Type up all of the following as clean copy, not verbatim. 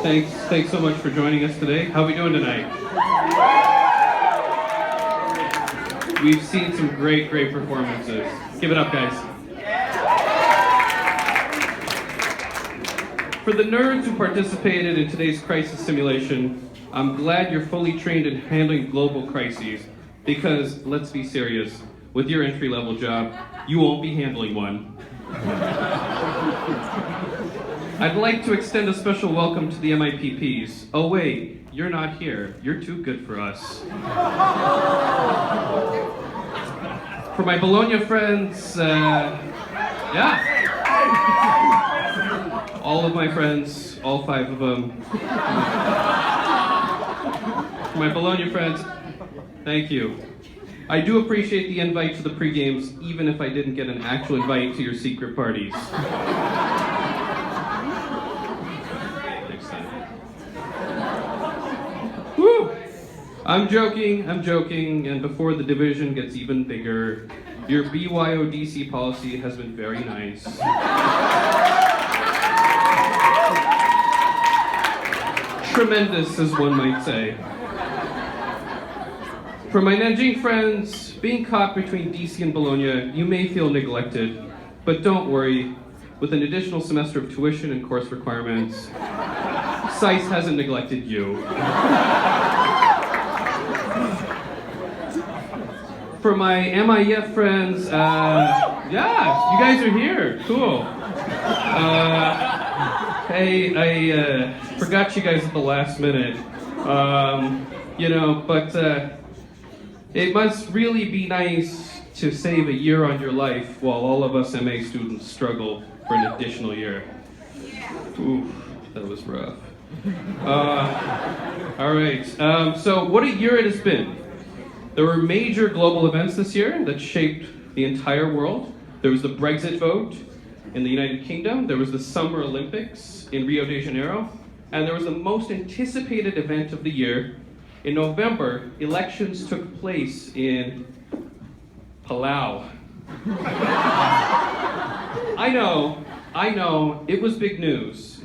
Thanks so much for joining us today. How are we doing tonight? We've seen some great performances. Give it up, guys. For the nerds who participated in today's crisis simulation, I'm glad you're fully trained in handling global crises, because let's be serious, with your entry-level job, you won't be handling one. I'd like to extend a special welcome to the MIPPs. Oh wait, you're not here. You're too good for us. For my Bologna friends, all of my friends, all 5 of them. For my Bologna friends, thank you. I do appreciate the invite to the pre-games, even if I didn't get an actual invite to your secret parties. Next time. Woo! I'm joking, and before the division gets even bigger, your BYODC policy has been very nice. Tremendous, as one might say. For my Nanjing friends, being caught between DC and Bologna, you may feel neglected, but don't worry. With an additional semester of tuition and course requirements, SAIS hasn't neglected you. For my MIF friends, yeah, you guys are here. Cool. Hey, I forgot you guys at the last minute. But it must really be nice to save a year on your life while all of us MA students struggle for an additional year. Ooh, that was rough. All right, so what a year it has been. There were major global events this year that shaped the entire world. There was the Brexit vote in the United Kingdom, there was the Summer Olympics in Rio de Janeiro, and there was the most anticipated event of the year. In November, elections took place in Palau. I know, it was big news.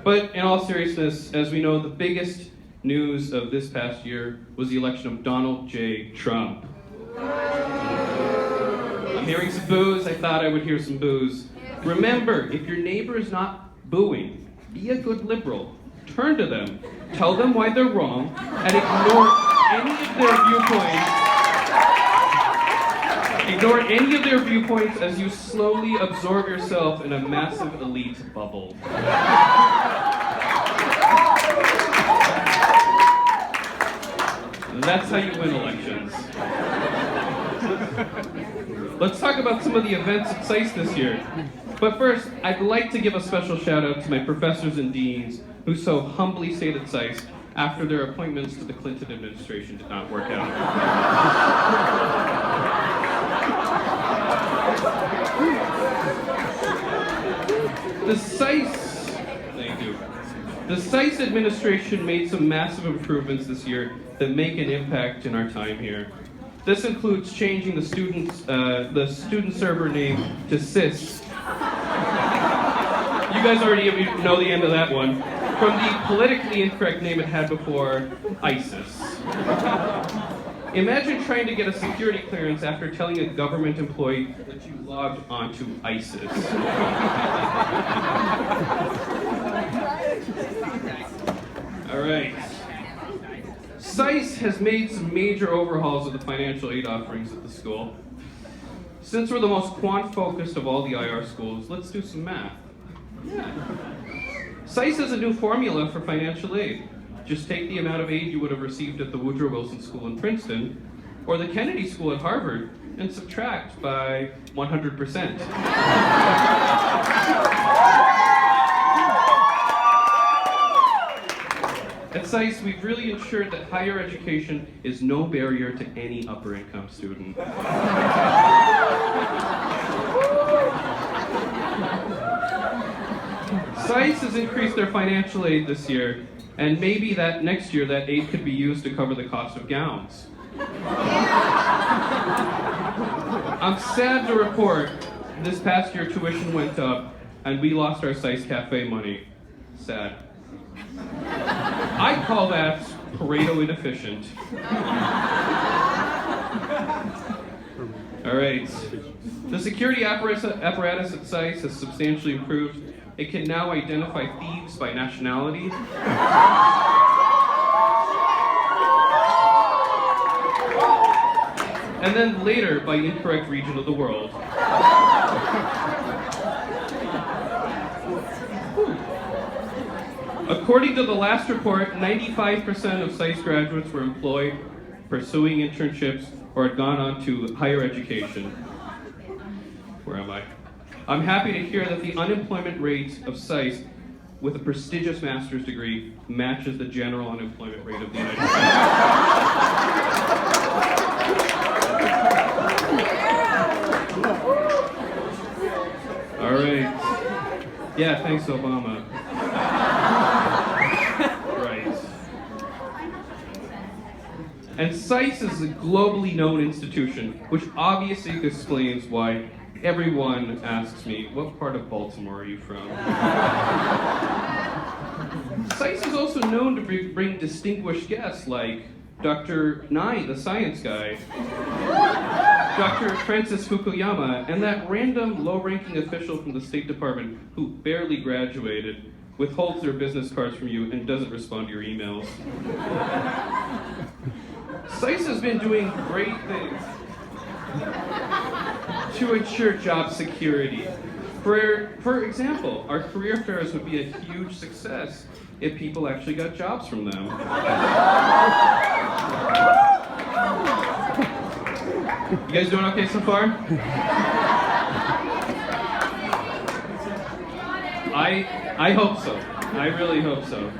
But in all seriousness, as we know, the biggest news of this past year was the election of Donald J. Trump. I'm hearing some boos. I thought I would hear some boos. Remember, if your neighbor is not booing, be a good liberal. Turn to them, tell them why they're wrong, and ignore any of their viewpoints as you slowly absorb yourself in a massive elite bubble. That's how you win elections. Let's talk about some of the events at SAIS this year. But first, I'd like to give a special shout out to my professors and deans who so humbly stayed at SAIS after their appointments to the Clinton administration did not work out. The SAIS administration made some massive improvements this year that make an impact in our time here. This includes changing the student server name to SIS. You guys already know the end of that one. From the politically incorrect name it had before, ISIS. Imagine trying to get a security clearance after telling a government employee that you logged onto ISIS. All right. SAIS has made some major overhauls of the financial aid offerings at the school. Since we're the most quant-focused of all the IR schools, let's do some math. SAIS has a new formula for financial aid. Just take the amount of aid you would have received at the Woodrow Wilson School in Princeton, or the Kennedy School at Harvard, and subtract by 100%. At SAIS, we've really ensured that higher education is no barrier to any upper income student. SAIS has increased their financial aid this year, and maybe that next year that aid could be used to cover the cost of gowns. I'm sad to report this past year tuition went up and we lost our SAIS cafe money. Sad. I call that Pareto inefficient. All right. The security apparatus at SAIS has substantially improved. It can now identify thieves by nationality. And then later by incorrect region of the world. According to the last report, 95% of SAIS graduates were employed, pursuing internships, or had gone on to higher education. Where am I? I'm happy to hear that the unemployment rate of SAIS with a prestigious master's degree matches the general unemployment rate of the United States. All right. Yeah, thanks, Obama. Right. And SAIS is a globally known institution, which obviously explains why everyone asks me, what part of Baltimore are you from? SAIS is also known to bring distinguished guests like Dr. Nye, the science guy, Dr. Francis Fukuyama, and that random low-ranking official from the State Department who barely graduated, withholds their business cards from you, and doesn't respond to your emails. SAIS has been doing great things to ensure job security. For example, our career fairs would be a huge success if people actually got jobs from them. You guys doing okay so far? I hope so. I really hope so.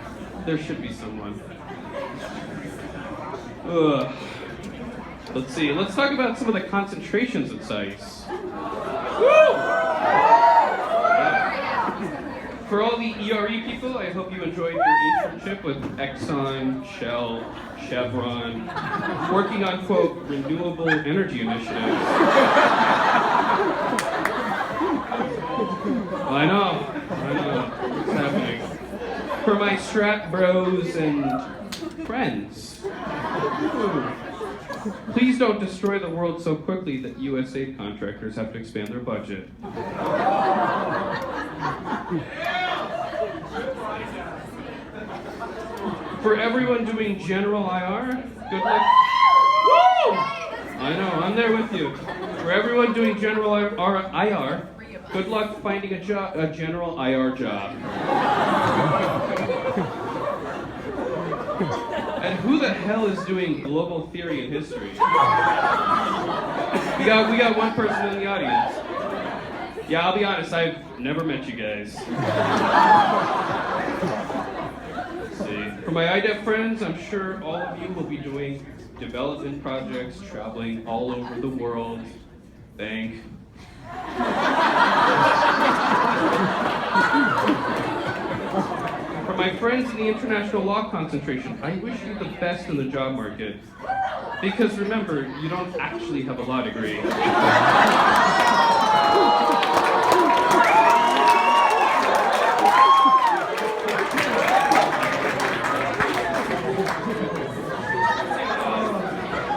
There should be someone. Ugh. Let's see. Let's talk about some of the concentrations at SAIS. Woo! For all the ERE people, I hope you enjoyed your internship with Exxon, Shell, Chevron, working on, quote, renewable energy initiatives. I know. What's happening? For my strat bros and friends. Ooh. Please don't destroy the world so quickly that USA contractors have to expand their budget. For everyone doing general IR, good luck. Woo! I know, I'm there with you. For everyone doing general IR, good luck finding a general IR job. And who the hell is doing global theory and history? We got one person in the audience. Yeah, I'll be honest, I've never met you guys. Let's see. For my IDEP friends, I'm sure all of you will be doing development projects, traveling all over the world. Thank. For my friends in the international law concentration, I wish you the best in the job market. Because remember, you don't actually have a law degree.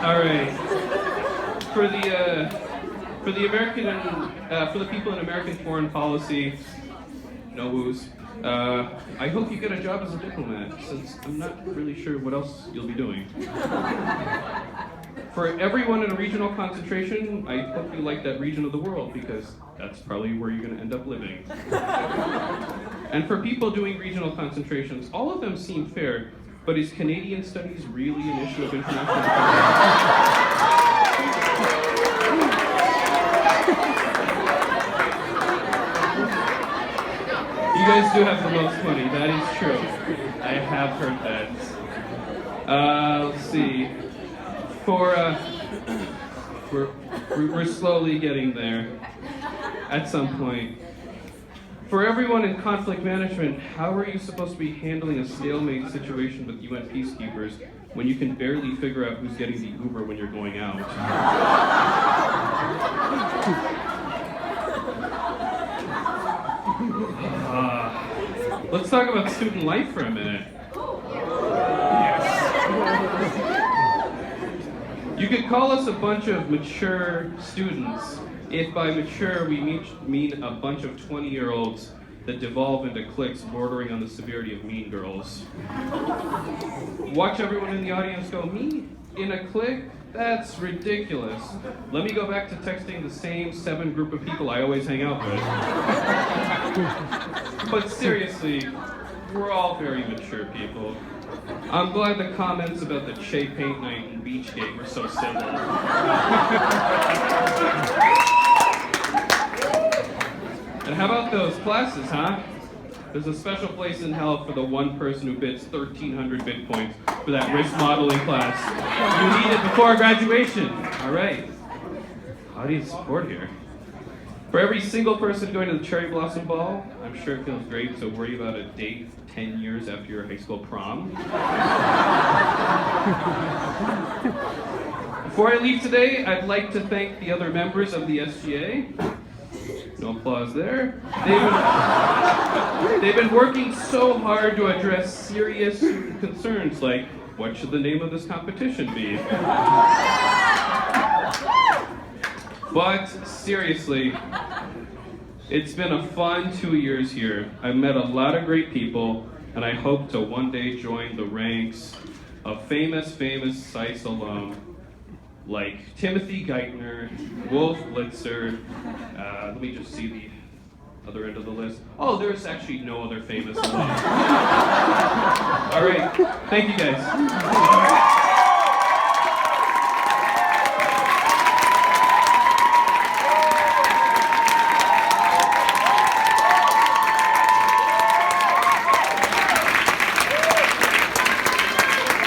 All right. For the people in American foreign policy, no woos. I hope you get a job as a diplomat, since I'm not really sure what else you'll be doing. For everyone in a regional concentration, I hope you like that region of the world, because that's probably where you're going to end up living. And for people doing regional concentrations, all of them seem fair, but is Canadian studies really an issue of international diplomacy? You guys do have the most money, that is true. I have heard that. Let's see. We're slowly getting there. At some point. For everyone in conflict management, how are you supposed to be handling a stalemate situation with UN peacekeepers when you can barely figure out who's getting the Uber when you're going out? Let's talk about student life for a minute. You could call us a bunch of mature students if by mature we mean a bunch of 20-year-olds that devolve into cliques bordering on the severity of Mean Girls. Watch everyone in the audience go, me in a clique? That's ridiculous. Let me go back to texting the same 7 group of people I always hang out with. But seriously, we're all very mature people. I'm glad the comments about the Che paint night and Beachgate were so civil. And how about those classes, huh? There's a special place in hell for the one person who bids 1,300 Bitcoins for that risk modeling class. You need it before graduation. All right. Audience support here. For every single person going to the Cherry Blossom Ball, I'm sure it feels great to worry about a date 10 years after your high school prom. Before I leave today, I'd like to thank the other members of the SGA. No applause there. They've been working so hard to address serious concerns like, what should the name of this competition be? But seriously, it's been a fun 2 years here. I've met a lot of great people, and I hope to one day join the ranks of famous SAIS alum like Timothy Geithner, Wolf Blitzer, let me just see the other end of the list. Oh, there's actually no other famous alum. All right, thank you guys.